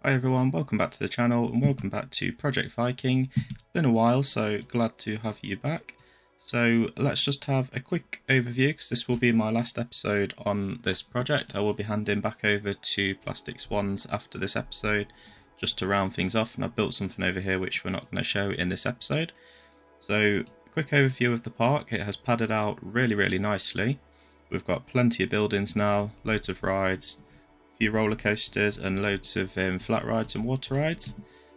Hi everyone, welcome back to the channel and welcome back to Project Viking. It's been a while, so glad to have you back. So let's just have a quick overview because this will be my last episode on this project. I will be handing back over to PlasticSwans after this episode just to round things off, and I've built something over here which we're not going to show in this episode. So quick overview of the park. It has padded out really nicely. We've got plenty of buildings now, loads of rides, a few roller coasters and loads of flat rides and water rides.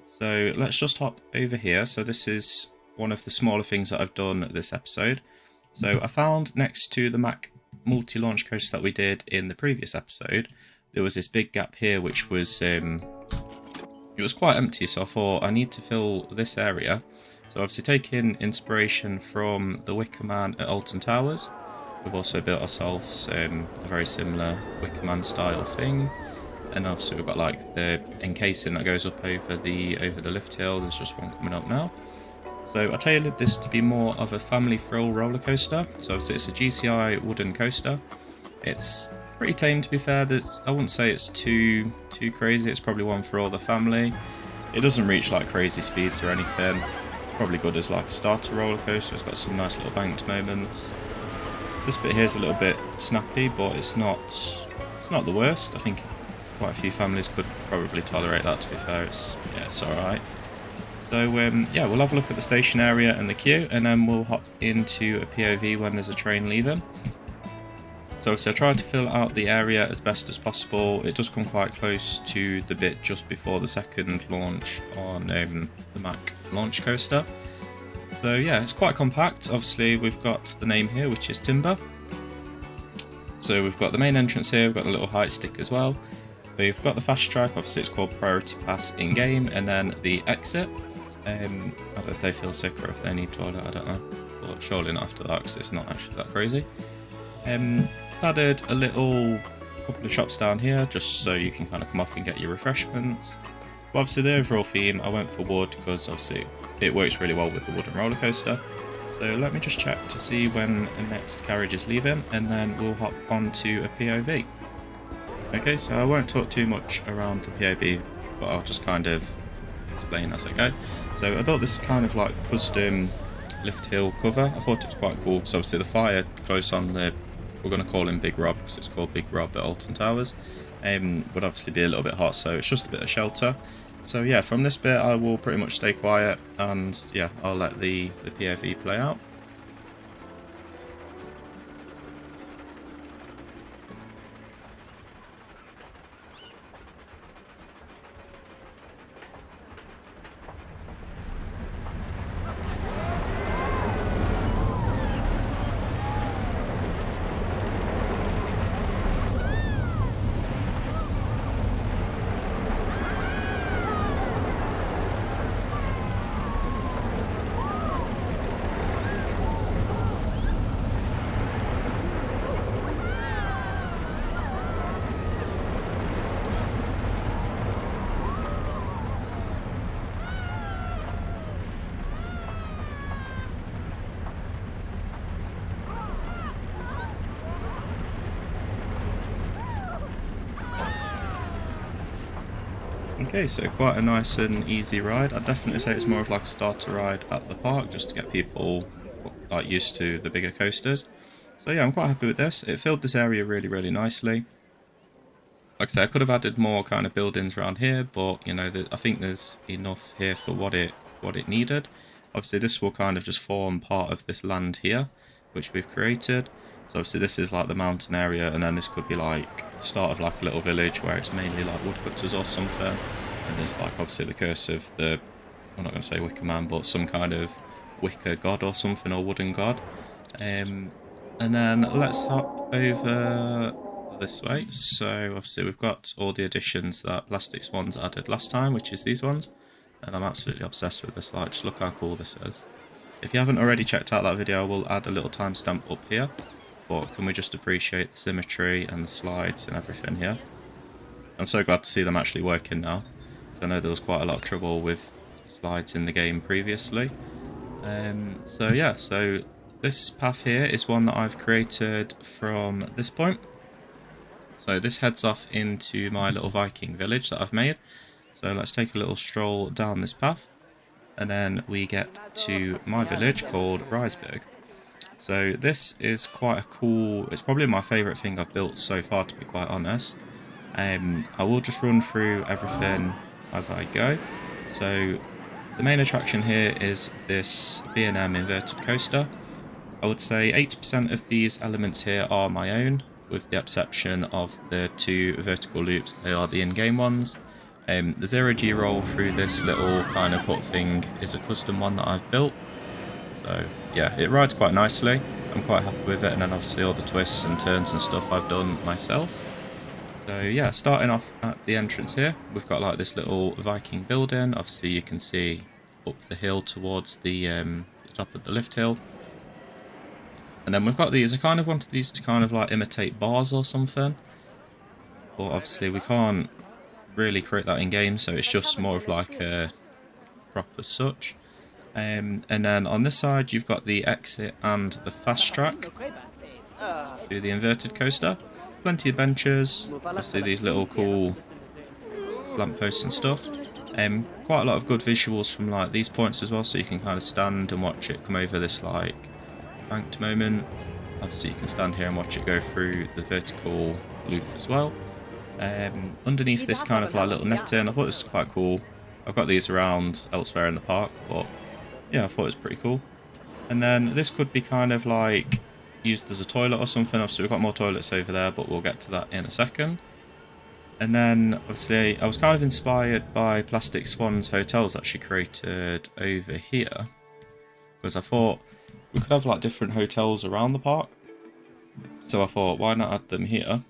So let's just hop over here. So this is one of the smaller things that I've done this episode. So I found next to the Mack multi-launch coaster that we did in the previous episode, there was this big gap here which was it was quite empty, so I thought I need to fill this area. So obviously taking inspiration from the Wicker Man at Alton Towers, we've also built ourselves a very similar Wicker Man style thing, and obviously we've got like the encasing that goes up over the lift hill. There's just one coming up now. So I tailored this to be more of a family thrill roller coaster. So obviously it's a GCI wooden coaster. It's pretty tame, to be fair. I wouldn't say it's too crazy. It's probably one for all the family. It doesn't reach like crazy speeds or anything. It's probably good as like a starter roller coaster. It's got some nice little banked moments. This bit here is a little bit snappy, but it's not the worst. I think quite a few families could probably tolerate that, to be fair. It's alright. So yeah, we'll have a look at the station area and the queue, and then we'll hop into a POV when there's a train leaving. So obviously I tried to fill out the area as best as possible. It does come quite close to the bit just before the second launch on the Mack Launched coaster. So yeah, it's quite compact. Obviously we've got the name here, which is Timbur. So we've got the main entrance here, we've got the little height stick as well. We've got the fast track, obviously it's called Priority Pass in game, and then the exit. I don't know if they feel sick or if they need toilet, I don't know. But surely not after that, because it's not actually that crazy. Added a couple of shops down here just so you can kind of come off and get your refreshments. But obviously the overall theme, I went for wood because obviously it works really well with the wooden roller coaster. So let me just check to see when the next carriage is leaving, and then we'll hop onto a POV. Okay, so I won't talk too much around the POV, but I'll just kind of explain as I go. So I built this kind of like custom lift hill cover. I thought it was quite cool because obviously the fire close on the, we're going to call him Big Rob because it's called Big Rob at Alton Towers, would obviously be a little bit hot, so it's just a bit of shelter. So yeah, from this bit I will pretty much stay quiet, and yeah, I'll let the POV play out. Okay, so quite a nice and easy ride. I'd definitely say it's more of like a starter ride at the park, just to get people like used to the bigger coasters. So yeah, I'm quite happy with this. It filled this area really nicely. Like I say, I could have added more kind of buildings around here, but you know, I think there's enough here for what it needed. Obviously this will kind of just form part of this land here, which we've created. So obviously this is like the mountain area, and then this could be like the start of like a little village where it's mainly like woodcutters or something. And there's like obviously the curse of the, I'm not going to say Wicker Man, but some kind of wicker god or something, or wooden god. And then let's hop over this way. So obviously we've got all the additions that PlasticSwans added last time, which is these ones. And I'm absolutely obsessed with this, like just look how cool this is. If you haven't already checked out that video, I will add a little timestamp up here. But can we just appreciate the symmetry and the slides and everything here? I'm so glad to see them actually working now. I know there was quite a lot of trouble with slides in the game previously. So yeah, so this path here is one that I've created from this point. So this heads off into my little Viking village that I've made. So let's take a little stroll down this path, and then we get to my village called Rysburg. So this is quite a cool, it's probably my favourite thing I've built so far, to be quite honest. I will just run through everything as I go. So the main attraction here is this B&M inverted coaster. I would say 80% of these elements here are my own, with the exception of the 2 vertical loops. They are the in-game ones. The 0G roll through this little kind of hut thing is a custom one that I've built. So yeah, it rides quite nicely. I'm quite happy with it, and then obviously all the twists and turns and stuff I've done myself. So yeah, starting off at the entrance here, we've got like this little Viking building. Obviously you can see up the hill towards the top of the lift hill. And then we've got these, I kind of wanted these to kind of like imitate bars or something. But obviously we can't really create that in game, so it's just more of like a proper such. And then on this side you've got the exit and the fast track to the inverted coaster. Plenty of benches, obviously these little cool lampposts and stuff. Quite a lot of good visuals from like these points as well, so you can kind of stand and watch it come over this like banked moment. Obviously you can stand here and watch it go through the vertical loop as well. Underneath this kind of like little netting, I thought this was quite cool. I've got these around elsewhere in the park, but yeah, I thought it was pretty cool. And then this could be kind of like used as a toilet or something. Obviously we've got more toilets over there, but we'll get to that in a second. And then obviously I was kind of inspired by PlasticSwans hotels that she created over here, because I thought we could have like different hotels around the park. So I thought, why not add them here?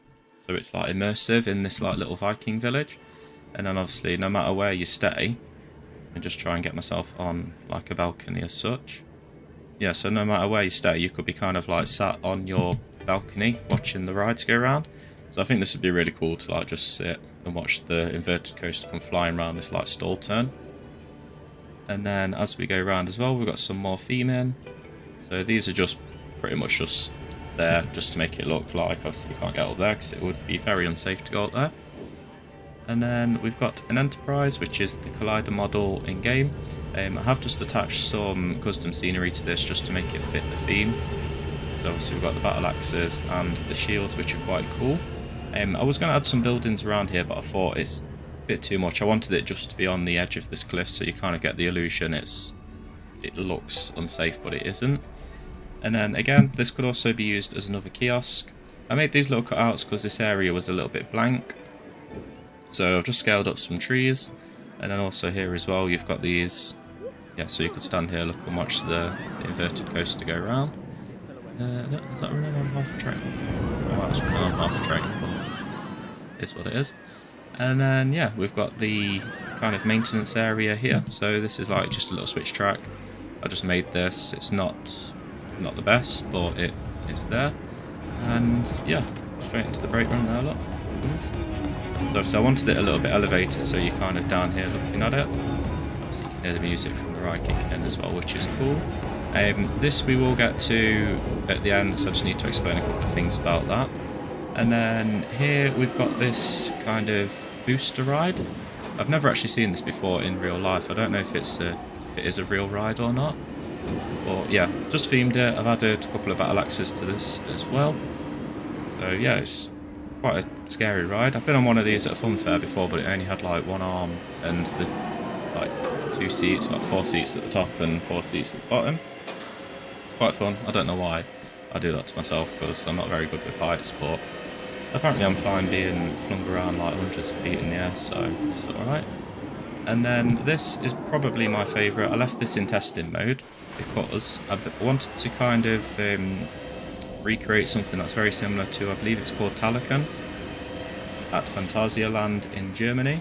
So it's like immersive in this like little Viking village. And then obviously no matter where you stay, and just try and get myself on like a balcony as such. Yeah, so no matter where you stay, you could be kind of like sat on your balcony watching the rides go around. So I think this would be really cool to like just sit and watch the inverted coaster come flying around this like stall turn. And then as we go around as well, we've got some more theming. So these are just pretty much just there just to make it look like, obviously you can't get up there because it would be very unsafe to go up there. And then we've got an Enterprise, which is the Collider model in game. I have just attached some custom scenery to this just to make it fit the theme. So obviously we've got the battle axes and the shields, which are quite cool. I was going to add some buildings around here, but I thought it's a bit too much. I wanted it just to be on the edge of this cliff, so you kind of get the illusion it looks unsafe, but it isn't. And then again, this could also be used as another kiosk. I made these little cutouts because this area was a little bit blank. So I've just scaled up some trees, and then also here as well you've got these, yeah, so you could stand here, look and watch the inverted coaster go around. Is that running on half a train? Oh, that's running on half a train, but it's what it is. And then yeah, we've got the kind of maintenance area here. So this is like just a little switch track. I just made this. It's not the best, but it is there. And yeah, straight into the brake run there, look. So I wanted it a little bit elevated, so you're kind of down here looking at it. Obviously you can hear the music from the ride kicking in as well, which is cool. This we will get to at the end, so I just need to explain a couple of things about that. And then here we've got this kind of booster ride. I've never actually seen this before in real life. I don't know if it is a real ride or not. But yeah, just themed it. I've added a couple of battle axes to this as well. So yeah, it's quite a scary ride. I've been on one of these at a fun fair before, but it only had like one arm and the like 2 seats, like 4 seats at the top and 4 seats at the bottom. Quite fun. I don't know why I do that to myself, because I'm not very good with heights, but apparently I'm fine being flung around like hundreds of feet in the air, so it's alright. And then this is probably my favourite. I left this in testing mode because I wanted to kind of recreate something that's very similar to, I believe it's called Talakan at Phantasialand in Germany.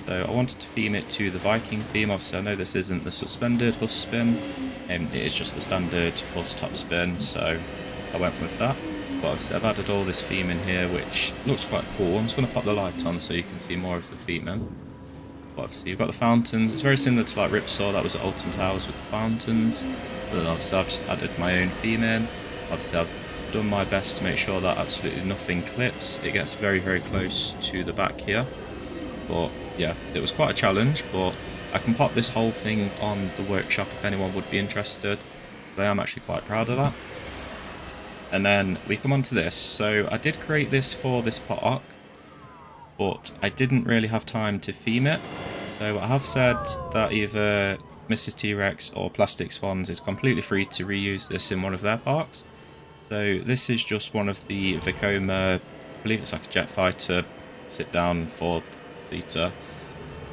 So I wanted to theme it to the Viking theme. Obviously I know this isn't the suspended Huss spin, it is just the standard Huss Top Spin, so I went with that. But obviously I've added all this theme in here, which looks quite cool. I'm just going to pop the light on so you can see more of the theming. But obviously you've got the fountains. It's very similar to like Ripsaw, that was at Alton Towers with the fountains. But then obviously I've just added my own theme in. Obviously I've done my best to make sure that absolutely nothing clips. It gets very, very close to the back here. But yeah, it was quite a challenge, but I can pop this whole thing on the workshop if anyone would be interested, because I am actually quite proud of that. And then we come on to this. So I did create this for this park, but I didn't really have time to theme it. So I have said that either MrsTeaRex or PlasticSwans is completely free to reuse this in one of their parks. So this is just one of the Vekoma, I believe it's like a jet fighter, sit down 4-seater.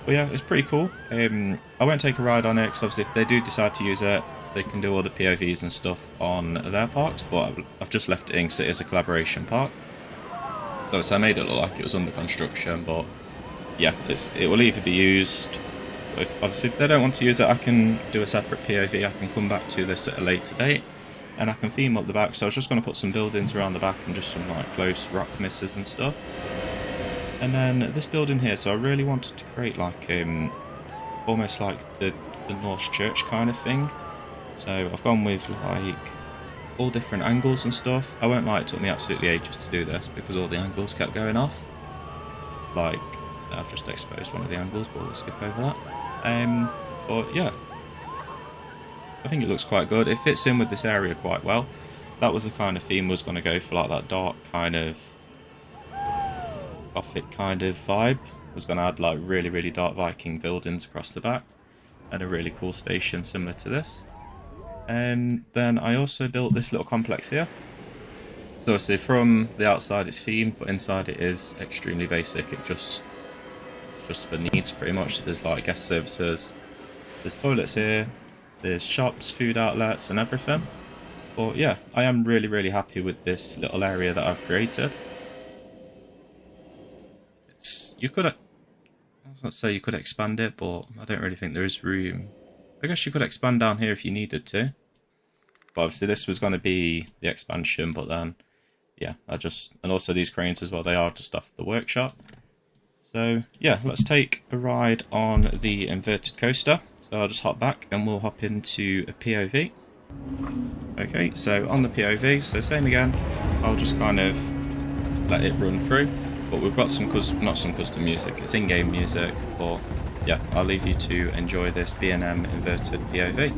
But yeah, it's pretty cool. I won't take a ride on it, because obviously if they do decide to use it, they can do all the POVs and stuff on their parks, but I've just left it in because it is a collaboration park. So I made it look like it was under construction, but yeah, it will either be used. Obviously, if they don't want to use it, I can do a separate POV. I can come back to this at a later date, and I can theme up the back. So I was just going to put some buildings around the back and just some like close rock misses and stuff. And then this building here, so I really wanted to create like almost like the Norse church kind of thing. So I've gone with like all different angles and stuff. I won't lie, it took me absolutely ages to do this because all the angles kept going off. Like, I've just exposed one of the angles, but we'll skip over that. But yeah, I think it looks quite good. It fits in with this area quite well. That was the kind of theme I was going to go for, like that dark kind of Gothic kind of vibe. I was going to add like really, really dark Viking buildings across the back and a really cool station similar to this. And then I also built this little complex here. So obviously from the outside it's themed, but inside it is extremely basic. It just for needs pretty much. There's like guest services, there's toilets here, there's shops, food outlets and everything. But yeah, I am really, really happy with this little area that I've created. You could, I was going to say you could expand it, but I don't really think there is room. I guess you could expand down here if you needed to. But obviously this was going to be the expansion, but then, yeah, and also these cranes as well, they are just off the workshop. So yeah, let's take a ride on the inverted coaster. So I'll just hop back and we'll hop into a POV. Okay, so on the POV, so same again, I'll just kind of let it run through. But we've got not some custom music, it's in-game music, but yeah, I'll leave you to enjoy this B&M inverted POV.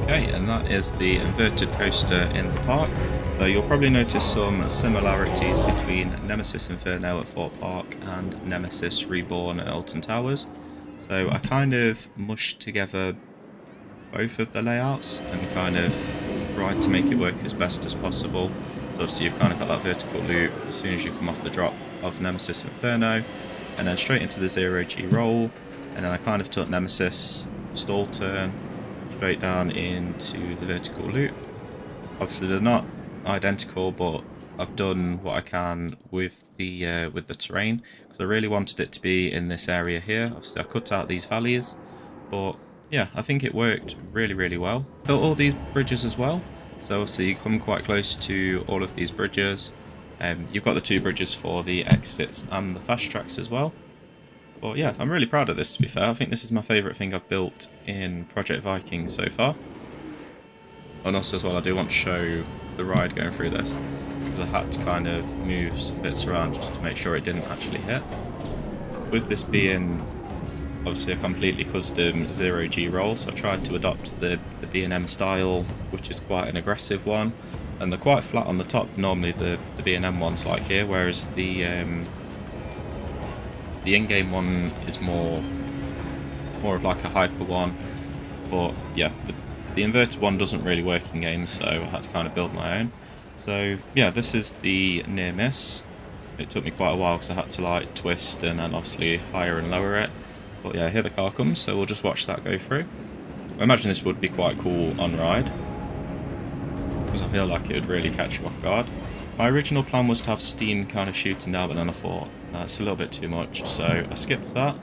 Okay, and that is the inverted coaster in the park. So you'll probably notice some similarities between Nemesis Inferno at Fort Park and Nemesis Reborn at Alton Towers. So I kind of mushed together both of the layouts and kind of tried to make it work as best as possible. So obviously you've kind of got that vertical loop as soon as you come off the drop of Nemesis Inferno, and then straight into the 0G roll, and then I kind of took Nemesis stall turn straight down into the vertical loop. Obviously they're not identical, but I've done what I can with the terrain, because I really wanted it to be in this area here. Obviously I cut out these valleys, but yeah, I think it worked really, really well. Built all these bridges as well, so obviously you come quite close to all of these bridges. You've got the two bridges for the exits and the fast tracks as well. But yeah, I'm really proud of this, to be fair. I think this is my favourite thing I've built in Project Viking so far. And also as well, I do want to show the ride going through this, because I had to kind of move some bits around just to make sure it didn't actually hit. With this being obviously a completely custom 0G roll, so I tried to adopt the B&M style, which is quite an aggressive one. And they're quite flat on the top, normally the B&M ones like here, whereas the in-game one is more of like a hyper one. But yeah, the inverted one doesn't really work in games, so I had to kind of build my own. So yeah, this is the near miss. It took me quite a while because I had to like twist and then obviously higher and lower it. But yeah, here the car comes, so we'll just watch that go through. I imagine this would be quite cool on ride, because I feel like it would really catch you off guard. My original plan was to have steam kind of shooting down, but then I thought that's a little bit too much, so I skipped that.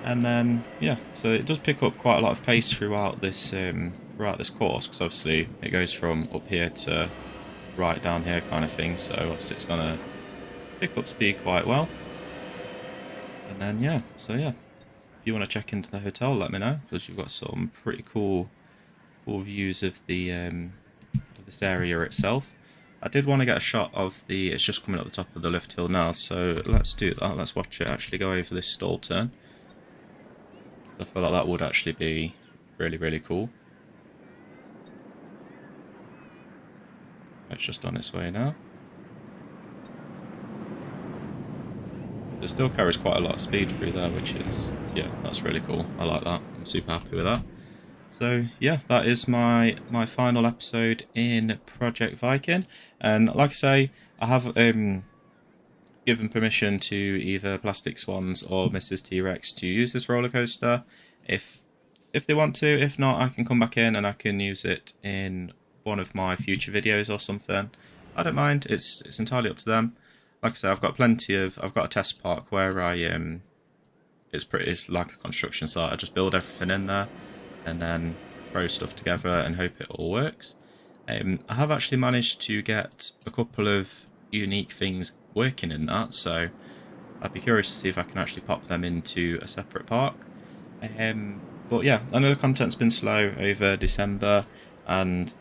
And then yeah, so it does pick up quite a lot of pace throughout this course, because obviously it goes from up here to right down here kind of thing. So obviously it's gonna pick up speed quite well. And then yeah, so yeah, if you want to check into the hotel, let me know, because you've got some pretty cool views of the of this area itself. I did want to get a shot of the, it's just coming up the top of the lift hill now, so let's do that. Let's watch it actually go over this stall turn. I feel like that would actually be really, really cool. It's just on its way now. So it still carries quite a lot of speed through there, which is, yeah, that's really cool. I like that. I'm super happy with that. So yeah, that is my final episode in Project Viking. And like I say, I have given permission to either PlasticSwans or MrsTeaRex to use this roller coaster if they want to. If not, I can come back in and I can use it in one of my future videos or something. I don't mind. It's entirely up to them. Like I say, I've got a test park where it's like a construction site. I just build everything in there and then throw stuff together and hope it all works. I have actually managed to get a couple of unique things working in that, so I'd be curious to see if I can actually pop them into a separate park. But yeah, I know the content's been slow over December and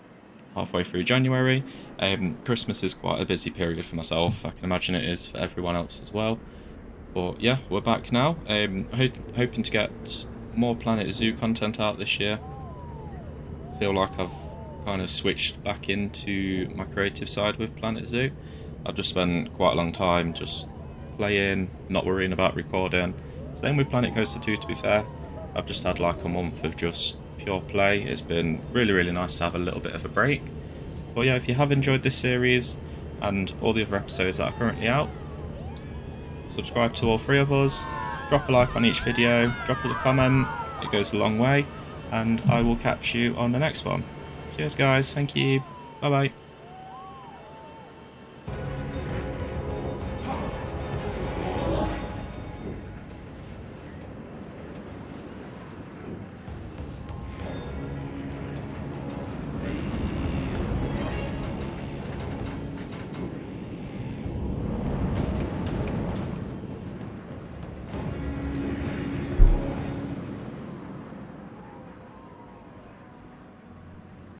halfway through January. Christmas is quite a busy period for myself. I can imagine it is for everyone else as well. But yeah, we're back now. Hoping to get more Planet Zoo content out this year. I feel like I've kind of switched back into my creative side with Planet Zoo. I've just spent quite a long time just playing, not worrying about recording. Same with Planet Coaster 2, to be fair. I've just had like a month of just pure play. It's been really, really nice to have a little bit of a break. But yeah, if you have enjoyed this series and all the other episodes that are currently out, subscribe to all three of us, drop a like on each video, drop us a comment, it goes a long way, and I will catch you on the next one. Cheers guys, thank you, bye bye.